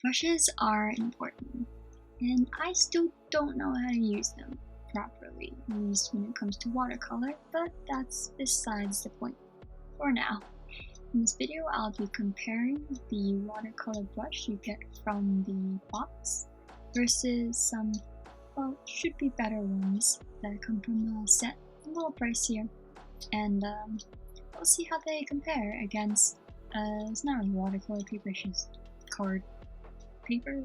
Brushes are important, and I still don't know how to use them properly, at least when it comes to watercolor, but that's besides the point for now. In this video, I'll be comparing the watercolor brush you get from the box versus some, well, should be better ones that come from a set, a little pricier, and we'll see how they compare against, it's not really watercolor paper, it's just card paper.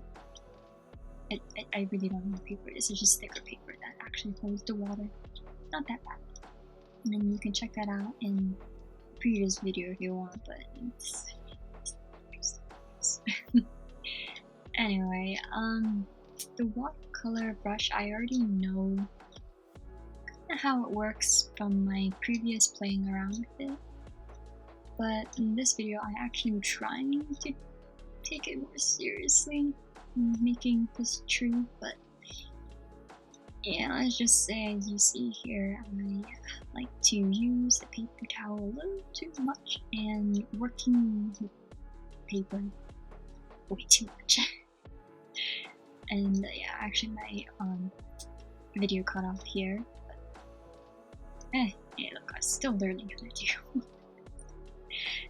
I really don't know what paper it is, it's just thicker paper that actually holds the water. Not that bad. And then you can check that out in the previous video if you want, but it's anyway, the watercolor brush, I already know kinda how it works from my previous playing around with it. But in this video, I actually am trying to take it more seriously, making this true, but yeah, let's just say, as you see here, I like to use the paper towel a little too much and working with paper way too much. And yeah, actually my video cut off here, but yeah, look, I'm still learning how to do.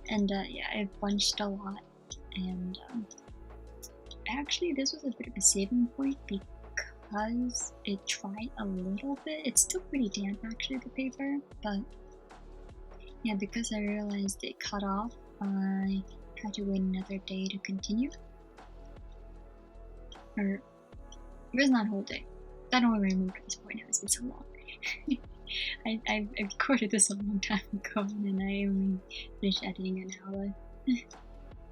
And yeah, I bunched a lot, and actually this was a bit of a saving point because it dried a little bit. It's still pretty damp actually, the paper, but yeah, because I realized it cut off, I had to wait another day to continue. Or it was not a whole day. I don't really remember at this point, it has been so long. I recorded this a long time ago and I only finished editing it now, but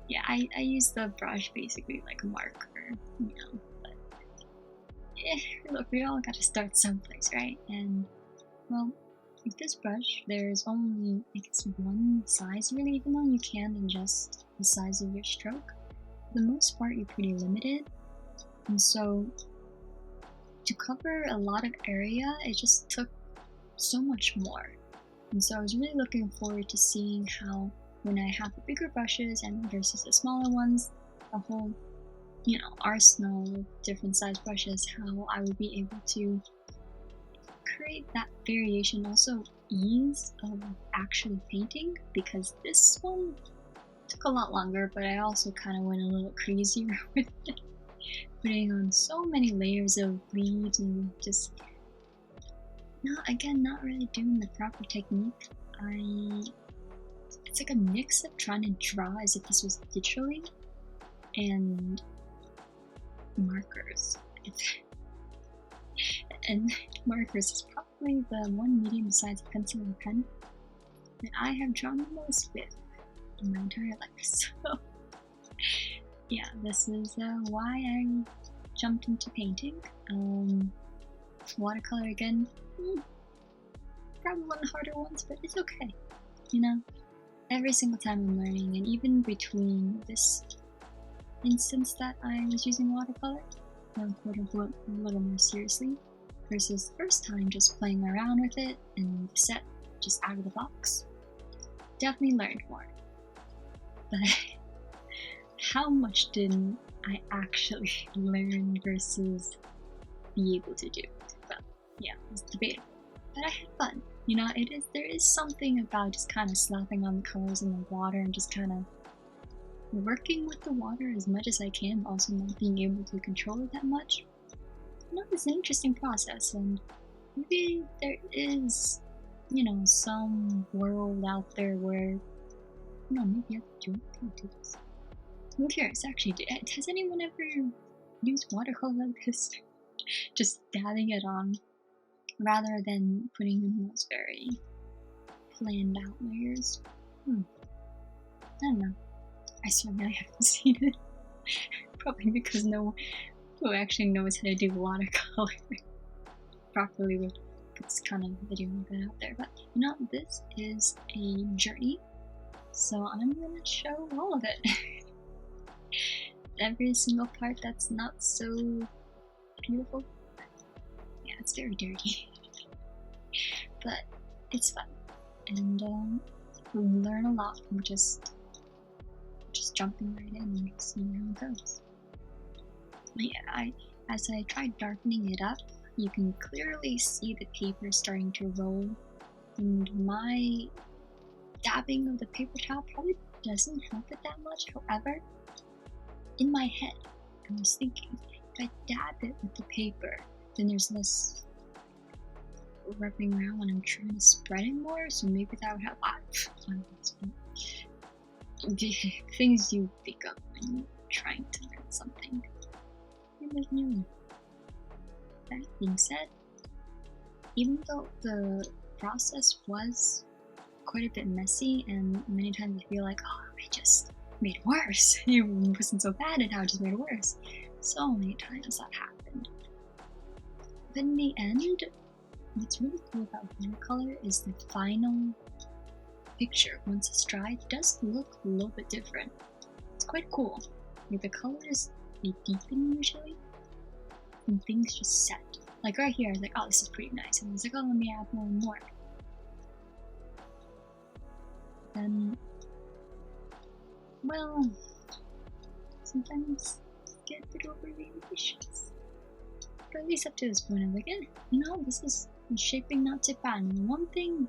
yeah, I use the brush basically like a marker, you know, but look, we all gotta start someplace, right? And well, with this brush, there's only, I guess, one size really, even though you can adjust the size of your stroke. For the most part, you're pretty limited, and so to cover a lot of area, it just took so much more. And so I was really looking forward to seeing how, when I have the bigger brushes and versus the smaller ones, a whole, you know, arsenal of different size brushes, how I would be able to create that variation, also ease of actually painting, because this one took a lot longer, but I also kind of went a little crazier with it, putting on so many layers of leaves and just not really doing the proper technique. It's like a mix of trying to draw as if this was digitally and markers. And markers is probably the one medium besides a pencil and pen that I have drawn the most with in my entire life. So yeah, this is why I jumped into painting. Watercolor again, probably one of the harder ones, but it's okay. You know, every single time I'm learning, and even between this instance that I was using watercolor, quote unquote, a little more seriously, versus the first time just playing around with it and the set just out of the box, definitely learned more. But how much did I actually learn versus be able to do? Well, yeah, it's debatable. But I had fun. You know, there is something about just kind of slapping on the colors in the water and just kind of working with the water as much as I can, also not being able to control it that much. You know, it's an interesting process, and maybe there is, you know, some world out there where, you know, maybe I could do this. I'm curious, actually, has anyone ever used watercolor like this? Just dabbing it on, rather than putting in those very planned out layers. I don't know. I certainly haven't seen it. Probably because no one who actually knows how to do watercolor properly would put this kind of video like that out there. But you know, this is a journey, so I'm gonna show all of it. Every single part that's not so beautiful. Yeah, it's very dirty. But it's fun, and we learn a lot from just jumping right in and seeing how it goes. Yeah, as I tried darkening it up, you can clearly see the paper starting to roll, and my dabbing of the paper towel probably doesn't help it that much. However, in my head, I was thinking, if I dab it with the paper, then there's less rubbing around when I'm trying to spread it more, so maybe that would help. Things you think of when you're trying to learn something. That being said, even though the process was quite a bit messy and many times I feel like, oh, I just made it worse. It wasn't so bad and now it just made it worse. So many times that happened. But in the end, what's really cool about watercolor is the final picture, once it's dried, does look a little bit different. It's quite cool. Like the colors, they deepen usually, and things just set. Like right here, I was like, oh, this is pretty nice. And I was like, oh, let me add more and more. Then, well, sometimes get a bit overly ambitious. But at least up to this point, I'm like, this is shaping not too bad. And one thing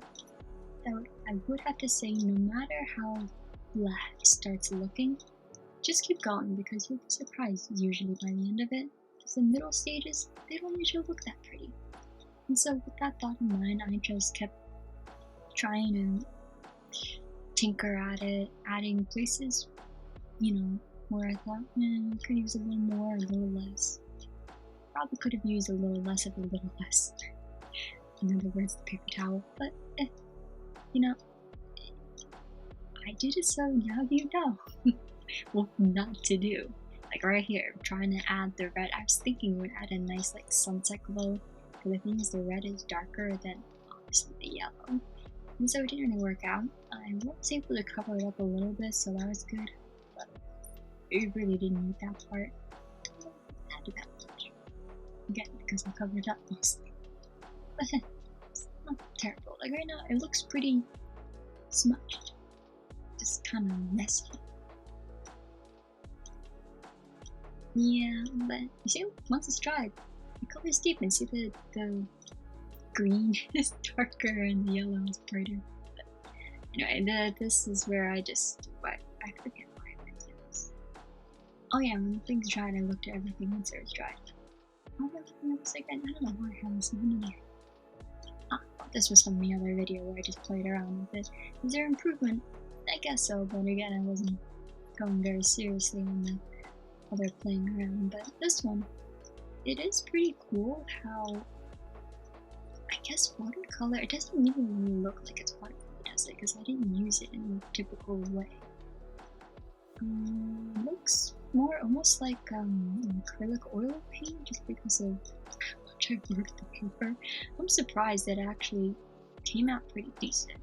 that I would have to say, no matter how blah it starts looking, just keep going because you'll be surprised usually by the end of it. Because the middle stages, they don't usually look that pretty. And so with that thought in mind, I just kept trying to tinker at it, adding places, where I thought, I could use a little more or a little less. Probably could have used a little less of a little less. In other words, the paper towel. But, I did it, so now you know what not to do. Like right here, I'm trying to add the red. I was thinking we'd add a nice like sunset glow, but the thing is the red is darker than obviously the yellow. And so it didn't really work out. I was able to cover it up a little bit, so that was good. But it really didn't need that part. I had to do that much. Again, because I covered it up mostly. But it's not terrible. Like right now, it looks pretty smudged. Just kind of messy. Yeah, but you see, once it's dried, the colors deepen. See the green is darker and the yellow is brighter. But anyway, this is where I forget why I meant to do this. Oh yeah, when things dried, I looked at everything once it was dried. Oh, I'm looking at this again. I don't know why I have this in here. This was from the other video where I just played around with it. Is there improvement? I guess so, but again, I wasn't going very seriously on the other playing around. But this one, it is pretty cool how, I guess watercolor, it doesn't even really look like it's watercolor, does it? Because I didn't use it in a typical way. Looks more almost like an acrylic oil paint, just because of how much I worked the paper. I'm surprised that it actually came out pretty decent.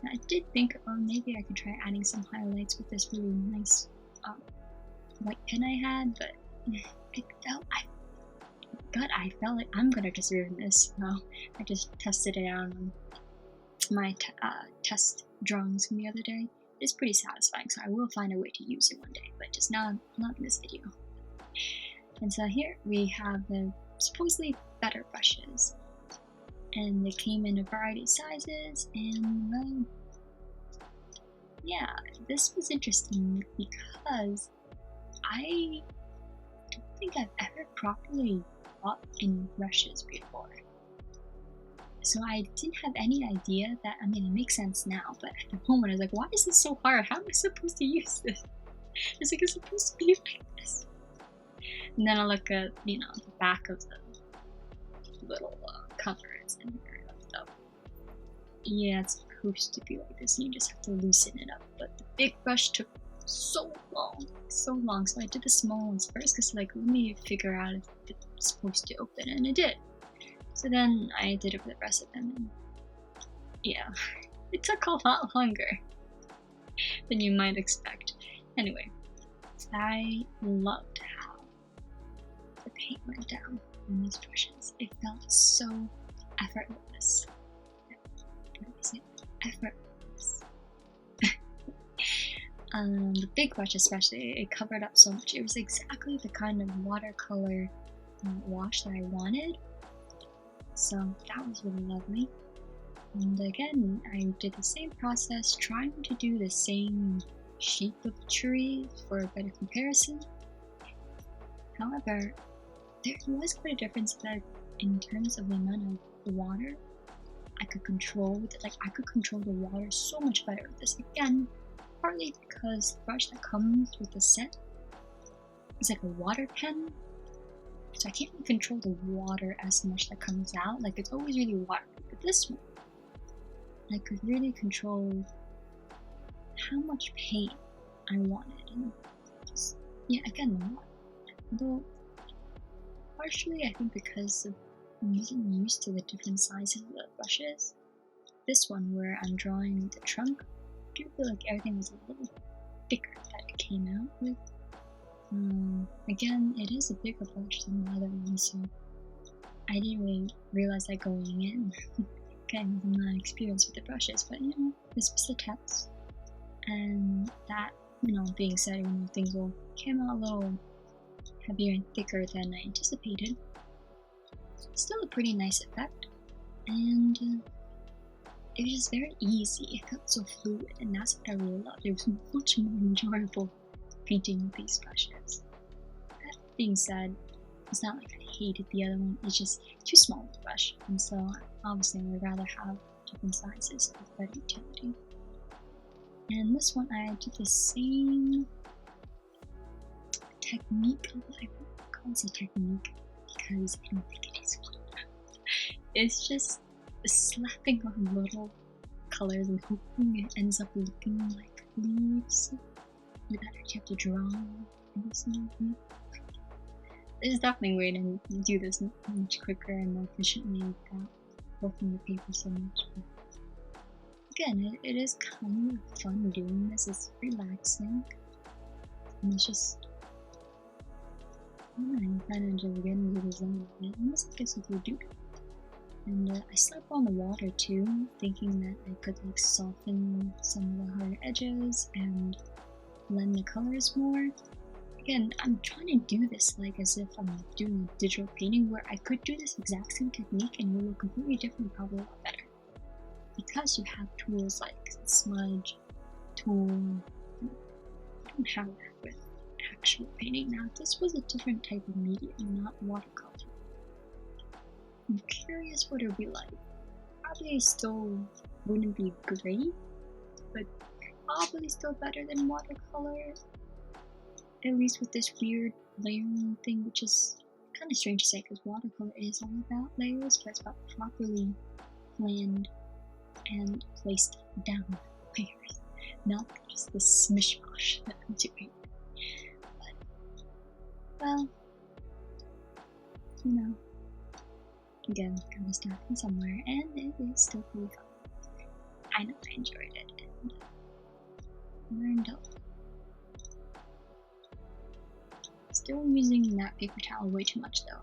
I did think, maybe I could try adding some highlights with this really nice white pen I had, but I felt like I'm gonna just ruin this. Well, I just tested it out on my test drawings from the other day. It's pretty satisfying, so I will find a way to use it one day, but just not in this video. And so here we have the supposedly better brushes. And they came in a variety of sizes, and well, yeah, this was interesting because I don't think I've ever properly bought any brushes before. So I didn't have any idea that, it makes sense now, but at the moment I was like, why is this so hard? How am I supposed to use this? It's like, it's supposed to be like this. And then I look at, the back of the little covers and stuff. Yeah, it's supposed to be like this, and you just have to loosen it up. But the big brush took so long. So I did the small ones first, because let me figure out if it's supposed to open, and it did. So then I did it for the rest of them, and yeah, it took a lot longer than you might expect. Anyway, I loved how the paint went down on these brushes. It felt so effortless. Effortless. The big brush especially, it covered up so much. It was exactly the kind of watercolor wash that I wanted. So that was really lovely. And again, I did the same process, trying to do the same shape of the tree for a better comparison. However, there was quite a difference that in terms of the amount of water I could control with it. Like, I could control the water so much better with this. Again, partly because the brush that comes with the set is like a water pen, so I can't really control the water as much that comes out. Like, it's always really watery. But this one, I could really control how much paint I wanted, and just, yeah, again, the water. Although, partially I think because of I'm getting used to the different sizes of the brushes. This one, where I'm drawing the trunk, I do feel like everything was a little thicker that it came out with. Again, it is a bigger brush than the other one, so I didn't really realize that going in. Again, I'm not experienced with the brushes, but you know, this was the test. And that, you know, being said, you know, things all came out a little heavier and thicker than I anticipated. Still a pretty nice effect, and it was just very easy. It felt so fluid, and that's what I really loved. It was much more enjoyable painting with these brushes. That being said, it's not like I hated the other one, it's just too small of a brush, and so obviously I would rather have different sizes with better utility. And this one I did the same technique. I can't say technique because I don't think it is one. It's just slapping on little colors and hoping it ends up looking like leaves without actually have to draw every single thing. There's definitely a way to do this much quicker and more efficiently without working the paper so much. But again, it is kind of fun doing this. It's relaxing, and it's just, I don't know, you kind of just get into the zone of it. And this, I guess, if you do. And I slapped on the water too, thinking that I could like soften some of the harder edges and blend the colors more. Again, I'm trying to do this like as if I'm doing a digital painting, where I could do this exact same technique and it will look completely different, probably a lot better. Because you have tools like the smudge tool, I don't have that with actual painting. Now, this was a different type of medium, not watercolor. I'm curious what it would be like. Probably still wouldn't be great, but probably still better than watercolor. At least with this weird layering thing, which is kind of strange to say because watercolor is all about layers, but it's about properly planned and placed down layers, not just the smishmash that I'm doing. But, well, you know. Again, gotta start from somewhere, and it is still pretty fun. I know I enjoyed it, and learned a lot. Still using that paper towel way too much though.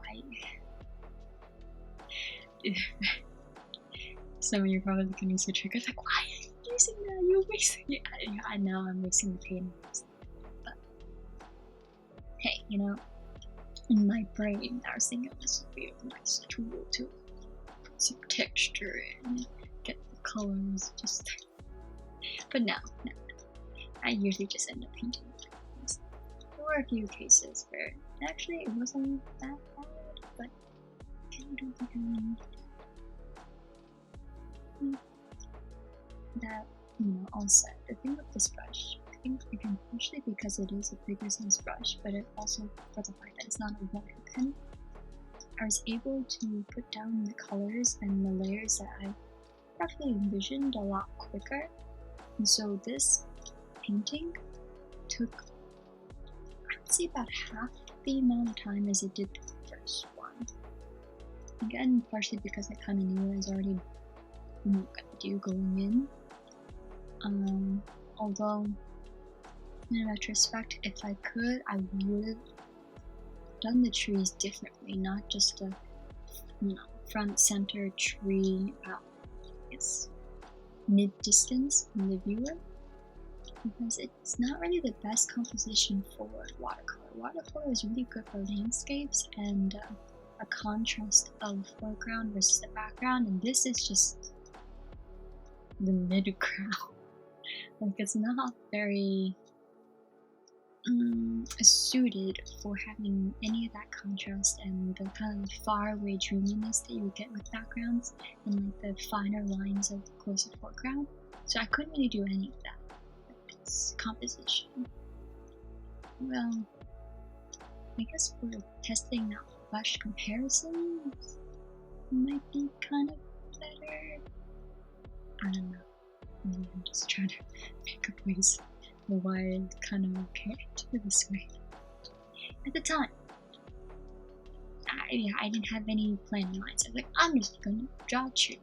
Some of you are probably getting so triggered, like, why are you using that? You're wasting it. I know I'm wasting the paint, but hey, you know, in my brain, I was thinking this would be a nice tool to put some texture in, get the colors, just. But no. I usually just end up painting things. There were a few cases where actually it wasn't that bad, but I don't think I really needed it. That, you know, all said, the thing with this brush, I think again, partially because it is a bigger size brush, but it also, for the fact that it's not a water pen, I was able to put down the colors and the layers that I roughly envisioned a lot quicker. And so this painting took, I would say, about half the amount of time as it did the first one. Again, partially because I kind of knew what I was already gonna do going in. Although, in retrospect, if I could, I would have done the trees differently, not just a, you know, front center tree about, I guess, mid-distance from the viewer. because it's not really the best composition for watercolor. Watercolor is really good for landscapes and a contrast of foreground versus the background, and this is just the mid-ground. Like, it's not very suited for having any of that contrast and the kind of faraway dreaminess that you would get with backgrounds and like the finer lines of the closer foreground. So I couldn't really do any of that with this composition. Well, I guess for testing out brush comparisons might be kind of better. I don't know. Maybe I'm just trying to pick up ways why it's kind of okay to do this way. At the time, I didn't have any plan in mind, so I was like, I'm just gonna draw a tree.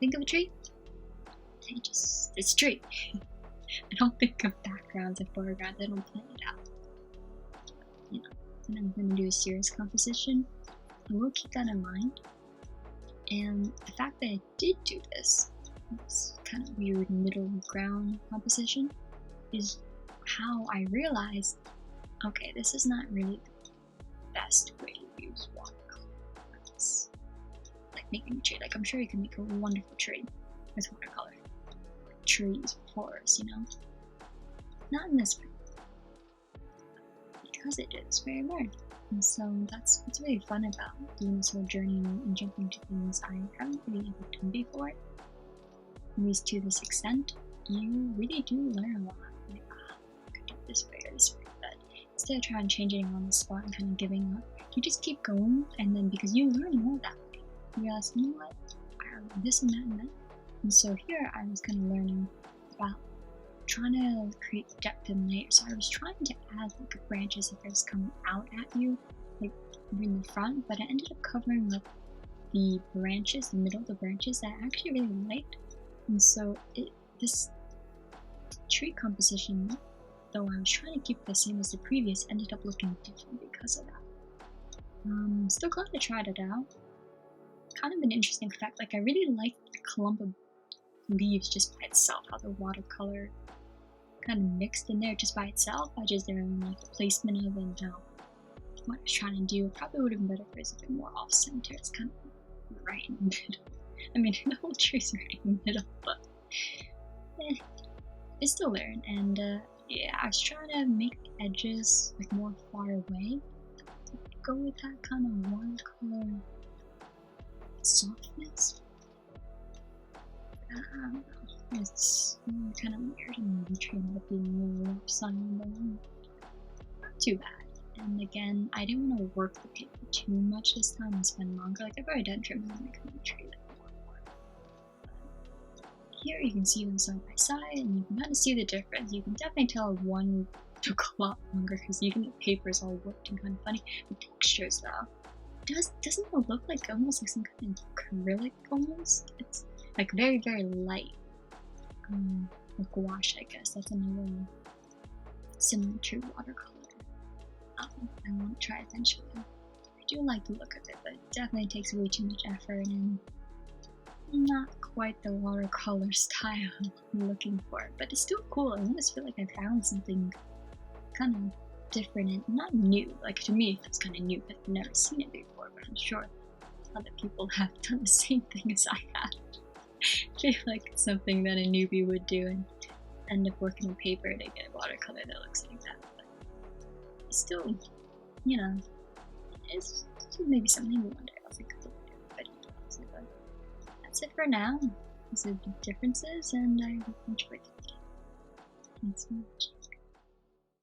Think of a tree? It's a tree. I don't think of backgrounds and foregrounds, I don't plan it out. You know, when I'm gonna do a serious composition, I will keep that in mind. And the fact that I did do this kind of weird middle ground composition is how I realized, okay, this is not really the best way to use watercolor. It's like making a tree. Like, I'm sure you can make a wonderful tree with watercolor. Trees, forests, you know? Not in this way. Because it is very rare. And so that's what's really fun about doing this whole journey and jumping to things I haven't really ever done before. At least to this extent, you really do learn a lot. Like, I could do it this way or this way, but instead of trying changing on the spot and kind of giving up, you just keep going, and then because you learn more that way, you realize, you know what, I learned this and that and that. And so here I was kind of learning about trying to create depth and layers. So I was trying to add like branches that just come out at you, like in the front, but I ended up covering up the branches, the middle of the branches that I actually really liked. And so this tree composition, though I was trying to keep the same as the previous, ended up looking different because of that. Still glad I tried it out. Kind of an interesting fact, like I really liked the clump of leaves just by itself, how the watercolor kind of mixed in there just by itself. I just didn't like the placement of it and how what I was trying to do. It probably would have been better if it was a bit more off center. It's kind of right in the middle. I mean, the whole tree's right in the middle, but it's still there. And yeah, I was trying to make the edges like more far away to go with that kind of watercolor softness. I don't know. It's kind of weird, and the tree ended up being more lopsided, but not too bad. And again, I didn't want to work the paper too much this time and spend longer. Like, I've already done trimming and making the tree like more and more. But here you can see them side by side, and you can kind of see the difference. You can definitely tell one took a lot longer because even the paper is all worked and kind of funny. The textures, though, doesn't it look like almost like some kind of acrylic almost? It's like very, very light. Like gouache, I guess. That's another similar to watercolor. I want to try eventually. I do like the look of it, but it definitely takes way too much effort and not quite the watercolor style I'm looking for. But it's still cool. I almost feel like I found something kind of different and not new. Like, to me, it's kind of new because I've never seen it before, but I'm sure other people have done the same thing as I have. I feel like it's something that a newbie would do and end up working with paper to get a watercolor that looks like that. But it's still, you know, it's maybe something one day I'll think of doing. But that's it for now. These are the differences, and I hope you enjoyed it. Thanks so much.